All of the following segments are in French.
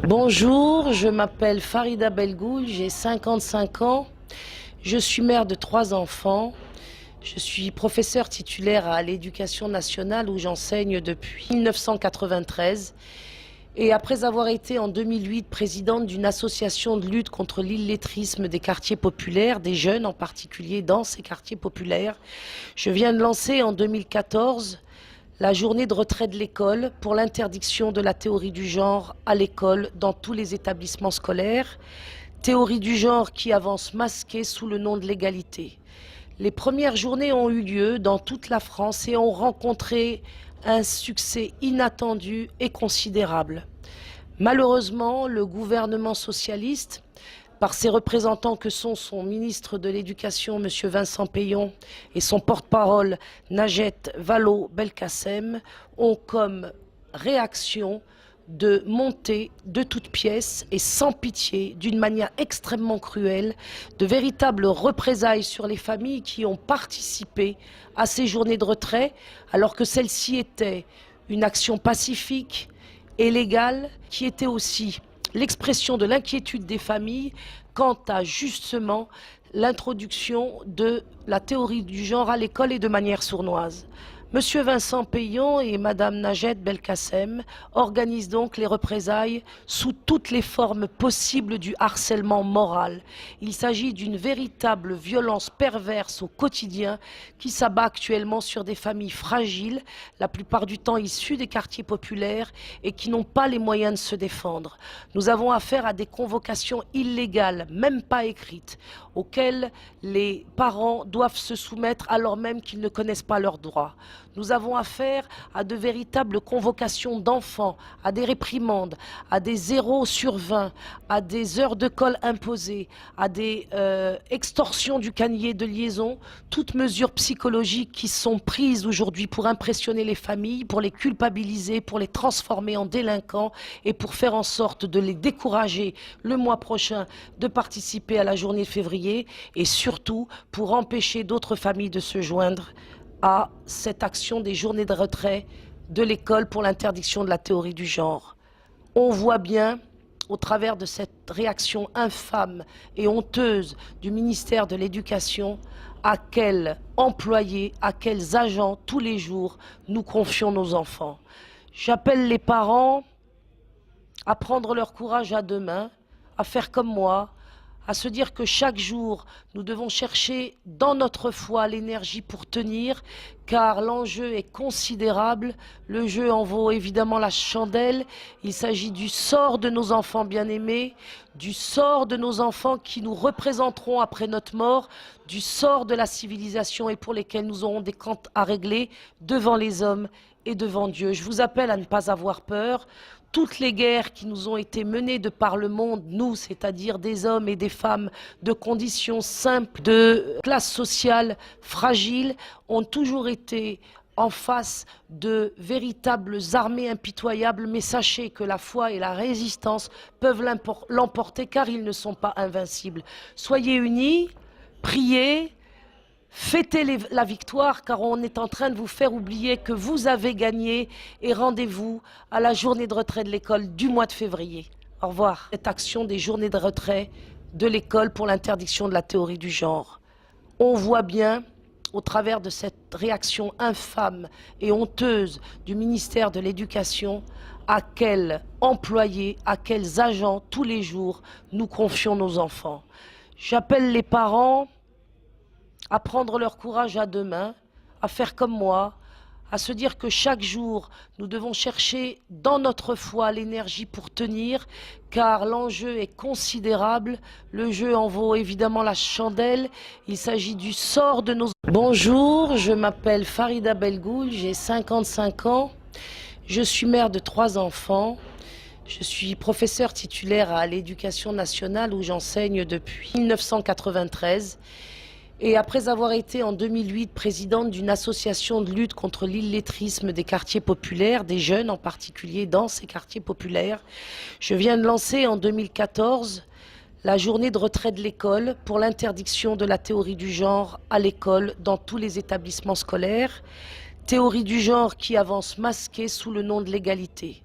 Bonjour, je m'appelle Farida Belgoul, j'ai 55 ans, je suis mère de 3 enfants, je suis professeure titulaire à l'Éducation nationale où j'enseigne depuis 1993 et après avoir été en 2008 présidente d'une association de lutte contre l'illettrisme des quartiers populaires, des jeunes en particulier dans ces quartiers populaires, je viens de lancer en 2014 la journée de retrait de l'école pour l'interdiction de la théorie du genre à l'école dans tous les établissements scolaires. Théorie du genre qui avance masquée sous le nom de l'égalité. Les premières journées ont eu lieu dans toute la France et ont rencontré un succès inattendu et considérable. Malheureusement, le gouvernement socialiste, par ses représentants que sont son ministre de l'Éducation, M. Vincent Peillon, et son porte-parole, Najat Vallaud-Belkacem, ont comme réaction de monter de toutes pièces et sans pitié, d'une manière extrêmement cruelle, de véritables représailles sur les familles qui ont participé à ces journées de retrait, alors que celle-ci était une action pacifique et légale, qui était aussi l'expression de l'inquiétude des familles quant à justement l'introduction de la théorie du genre à l'école et de manière sournoise. Monsieur Vincent Peillon et Madame Najat Belkacem organisent donc les représailles sous toutes les formes possibles du harcèlement moral. Il s'agit d'une véritable violence perverse au quotidien qui s'abat actuellement sur des familles fragiles, la plupart du temps issues des quartiers populaires et qui n'ont pas les moyens de se défendre. Nous avons affaire à des convocations illégales, même pas écrites, auxquelles les parents doivent se soumettre alors même qu'ils ne connaissent pas leurs droits. Nous avons affaire à de véritables convocations d'enfants, à des réprimandes, à des 0 sur 20, à des heures de colle imposées, à des extorsions du canier de liaison, toutes mesures psychologiques qui sont prises aujourd'hui pour impressionner les familles, pour les culpabiliser, pour les transformer en délinquants et pour faire en sorte de les décourager le mois prochain de participer à la journée de février et surtout pour empêcher d'autres familles de se joindre à cette action des journées de retrait de l'école pour l'interdiction de la théorie du genre. On voit bien, au travers de cette réaction infâme et honteuse du ministère de l'Éducation, à quels employés, à quels agents, tous les jours, nous confions nos enfants. J'appelle les parents à prendre leur courage à deux mains, à faire comme moi, à se dire que chaque jour, nous devons chercher dans notre foi l'énergie pour tenir, car l'enjeu est considérable. Le jeu en vaut évidemment la chandelle. Il s'agit du sort de nos enfants bien-aimés, du sort de nos enfants qui nous représenteront après notre mort, du sort de la civilisation et pour lesquels nous aurons des comptes à régler devant les hommes et devant Dieu. Je vous appelle à ne pas avoir peur. Toutes les guerres qui nous ont été menées de par le monde, nous, c'est-à-dire des hommes et des femmes de conditions simples, de classe sociale fragile, ont toujours été en face de véritables armées impitoyables, mais sachez que la foi et la résistance peuvent l'emporter car ils ne sont pas invincibles. Soyez unis, priez, fêtez la victoire car on est en train de vous faire oublier que vous avez gagné et rendez-vous à la journée de retrait de l'école du mois de février. Au revoir. Cette action des journées de retrait de l'école pour l'interdiction de la théorie du genre. On voit bien, au travers de cette réaction infâme et honteuse du ministère de l'Éducation, à quels employés, à quels agents, tous les jours, nous confions nos enfants. J'appelle les parents à prendre leur courage à deux mains, à faire comme moi, à se dire que chaque jour, nous devons chercher dans notre foi l'énergie pour tenir, car l'enjeu est considérable. Le jeu en vaut évidemment la chandelle. Il s'agit du sort de nos... Bonjour, je m'appelle Farida Belgoul, j'ai 55 ans, je suis mère de 3 enfants. Je suis professeure titulaire à l'Éducation nationale où j'enseigne depuis 1993. Et après avoir été en 2008 présidente d'une association de lutte contre l'illettrisme des quartiers populaires, des jeunes en particulier dans ces quartiers populaires, je viens de lancer en 2014 la journée de retrait de l'école pour l'interdiction de la théorie du genre à l'école dans tous les établissements scolaires. Théorie du genre qui avance masquée sous le nom de l'égalité.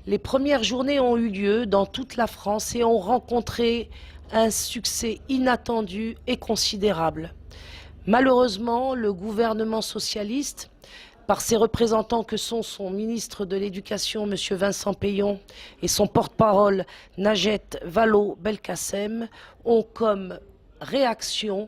Les premières journées ont eu lieu dans toute la France et ont rencontré un succès inattendu et considérable. Malheureusement, le gouvernement socialiste, par ses représentants que sont son ministre de l'Éducation, M. Vincent Peillon, et son porte-parole, Najat Vallaud-Belkacem, ont comme réaction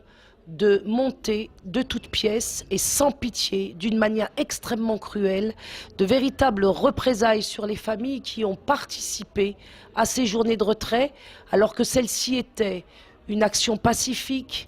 de monter de toutes pièces et sans pitié, d'une manière extrêmement cruelle, de véritables représailles sur les familles qui ont participé à ces journées de retrait, alors que celle-ci était une action pacifique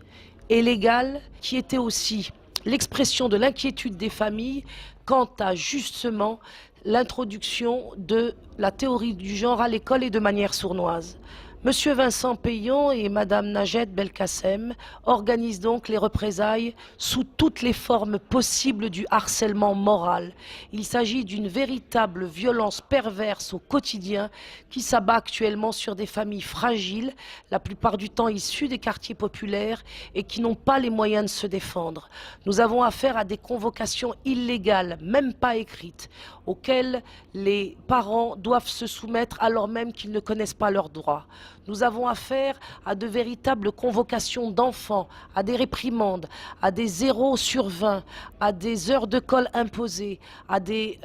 et légale, qui était aussi l'expression de l'inquiétude des familles quant à justement l'introduction de la théorie du genre à l'école et de manière sournoise. Monsieur Vincent Peillon et Madame Najat Belkacem organisent donc les représailles sous toutes les formes possibles du harcèlement moral. Il s'agit d'une véritable violence perverse au quotidien qui s'abat actuellement sur des familles fragiles, la plupart du temps issues des quartiers populaires et qui n'ont pas les moyens de se défendre. Nous avons affaire à des convocations illégales, même pas écrites, auxquelles les parents doivent se soumettre alors même qu'ils ne connaissent pas leurs droits. Nous avons affaire à de véritables convocations d'enfants, à des réprimandes, à des 0 sur 20, à des heures de colle imposées, à des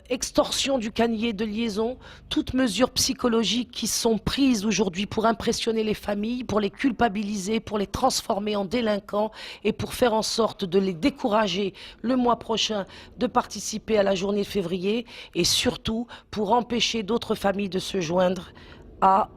extorsions du canier de liaison, toutes mesures psychologiques qui sont prises aujourd'hui pour impressionner les familles, pour les culpabiliser, pour les transformer en délinquants et pour faire en sorte de les décourager le mois prochain de participer à la journée de février et surtout pour empêcher d'autres familles de se joindre à